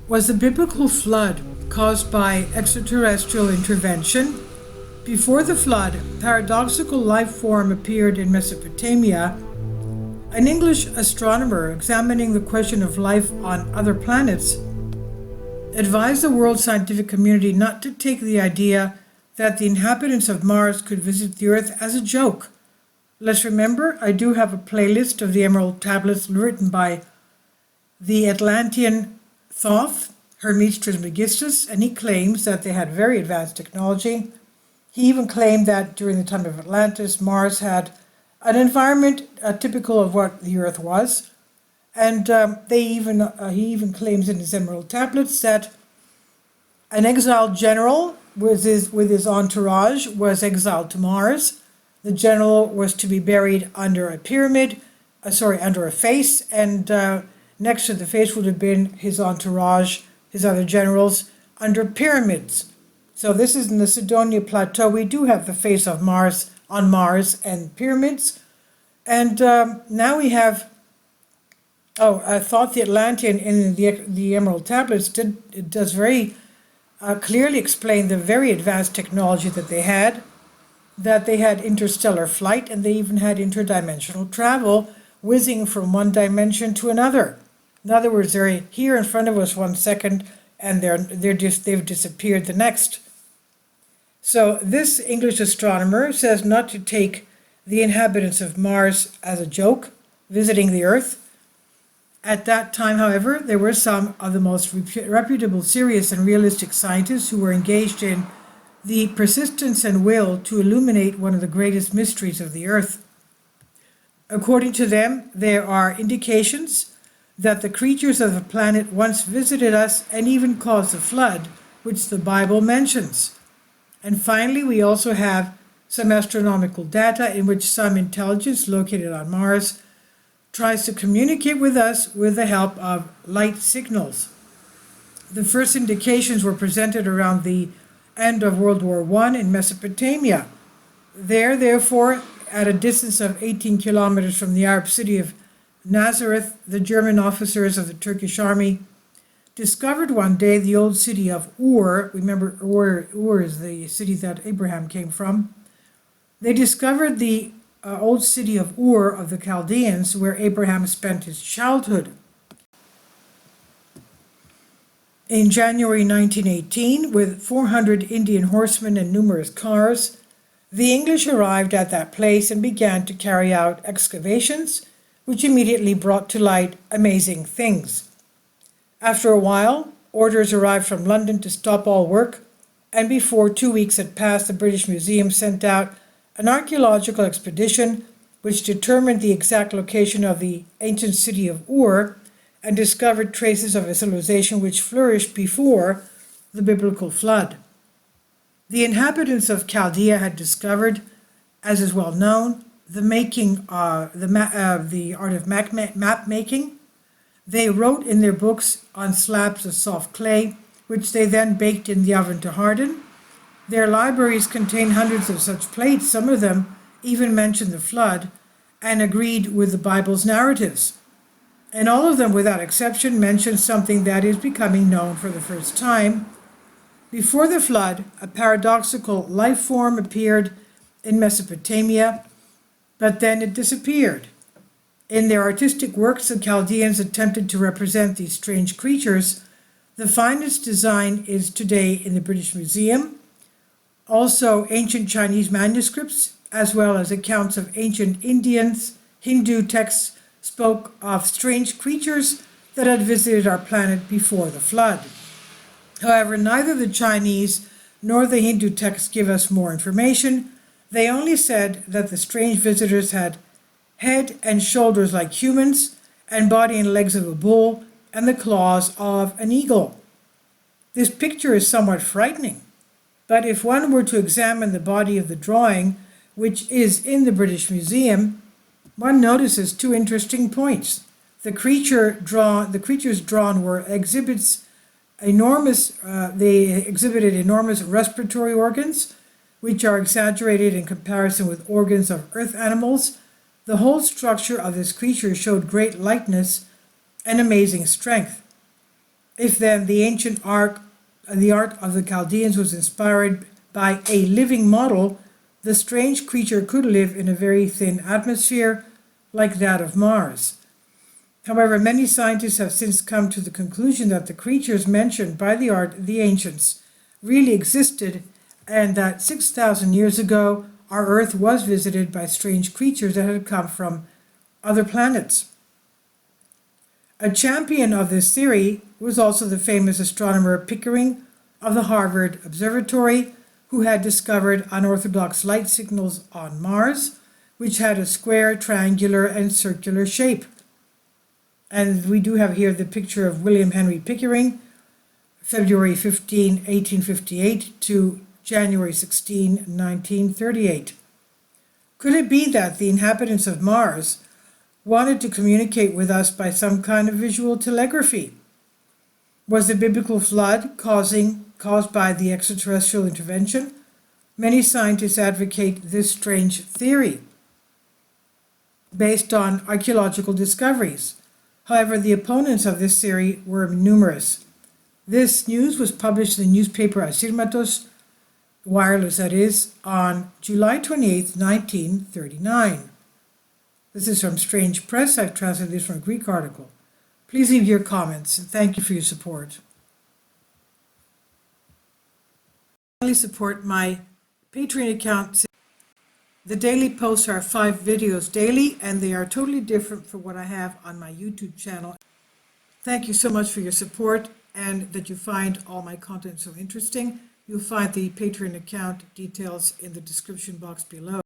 Was the biblical flood caused by extraterrestrial intervention? Before the flood, paradoxical life form appeared in Mesopotamia. An English astronomer examining the question of life on other planets advised the world scientific community not to take the idea that the inhabitants of Mars could visit the Earth as a joke. Let's remember, I do have a playlist of the Emerald Tablets written by the Atlantean Thoth, Hermes Trismegistus, and he claims that they had very advanced technology. He even claimed that during the time of Atlantis, Mars had an environment typical of what the Earth was. And he even claims in his Emerald Tablets that an exiled general with his entourage was exiled to Mars. The general was to be buried under a pyramid, under a face, and next to the face would have been his entourage, his other generals, under pyramids. So this is in the Sidonia Plateau. We do have the face of Mars on Mars and pyramids. And now we have, I thought the Atlantean in the Emerald Tablets does very clearly explain the very advanced technology that they had interstellar flight, and they even had interdimensional travel, whizzing from one dimension to another. In other words, they're here in front of us 1 second, and they've disappeared the next. So this English astronomer says not to take the inhabitants of Mars as a joke, visiting the Earth. At that time, however, there were some of the most reputable, serious, and realistic scientists who were engaged in the persistence and will to illuminate one of the greatest mysteries of the Earth. According to them, there are indications that the creatures of the planet once visited us and even caused a flood, which the Bible mentions. And finally, we also have some astronomical data in which some intelligence located on Mars tries to communicate with us with the help of light signals. The first indications were presented around the end of World War I in Mesopotamia. There, therefore, at a distance of 18 kilometers from the Arab city of Nazareth, the German officers of the Turkish army discovered one day the old city of Ur. Remember, Ur is the city that Abraham came from. They discovered the old city of Ur of the Chaldeans, where Abraham spent his childhood. In January 1918, with 400 Indian horsemen and numerous cars, the English arrived at that place and began to carry out excavations, which immediately brought to light amazing things. After a while, orders arrived from London to stop all work, and before 2 weeks had passed, the British Museum sent out an archaeological expedition which determined the exact location of the ancient city of Ur and discovered traces of a civilization which flourished before the biblical flood. The inhabitants of Chaldea had discovered, as is well known, the art of map making. They wrote in their books on slabs of soft clay, which they then baked in the oven to harden. Their libraries contain hundreds of such plates. Some of them even mention the flood and agreed with the Bible's narratives. And all of them, without exception, mention something that is becoming known for the first time. Before the flood, a paradoxical life form appeared in Mesopotamia, but then it disappeared. In their artistic works, the Chaldeans attempted to represent these strange creatures. The finest design is today in the British Museum. Also, ancient Chinese manuscripts, as well as accounts of ancient Hindu texts, spoke of strange creatures that had visited our planet before the flood. However, neither the Chinese nor the Hindu texts give us more information. They only said that the strange visitors had head and shoulders like humans, and body and legs of a bull, and the claws of an eagle. This picture is somewhat frightening, but if one were to examine the body of the drawing, which is in the British Museum, one notices two interesting points. The creatures drawn were they exhibited enormous respiratory organs, which are exaggerated in comparison with organs of earth animals. The whole structure of this creature showed great lightness and amazing strength. If then the ancient art of the Chaldeans was inspired by a living model, the strange creature could live in a very thin atmosphere like that of Mars. However, many scientists have since come to the conclusion that the creatures mentioned by the ancients really existed, and that 6,000 years ago our Earth was visited by strange creatures that had come from other planets. A champion of this theory was also the famous astronomer Pickering of the Harvard Observatory, who had discovered unorthodox light signals on Mars, which had a square, triangular, and circular shape. And we do have here the picture of William Henry Pickering, February 15, 1858 to January 16, 1938. Could it be that the inhabitants of Mars wanted to communicate with us by some kind of visual telegraphy? Was the biblical flood caused by the extraterrestrial intervention? Many scientists advocate this strange theory based on archaeological discoveries. However, the opponents of this theory were numerous. This news was published in the newspaper Asirmatos, wireless that is, on July 28, 1939. This is from Strange Press. I've translated this from a Greek article. Please leave your comments, and thank you for your support. Please support my Patreon account. The daily posts are 5 videos daily, and they are totally different from what I have on my YouTube channel. Thank you so much for your support and that you find all my content so interesting. You'll find the Patreon account details in the description box below.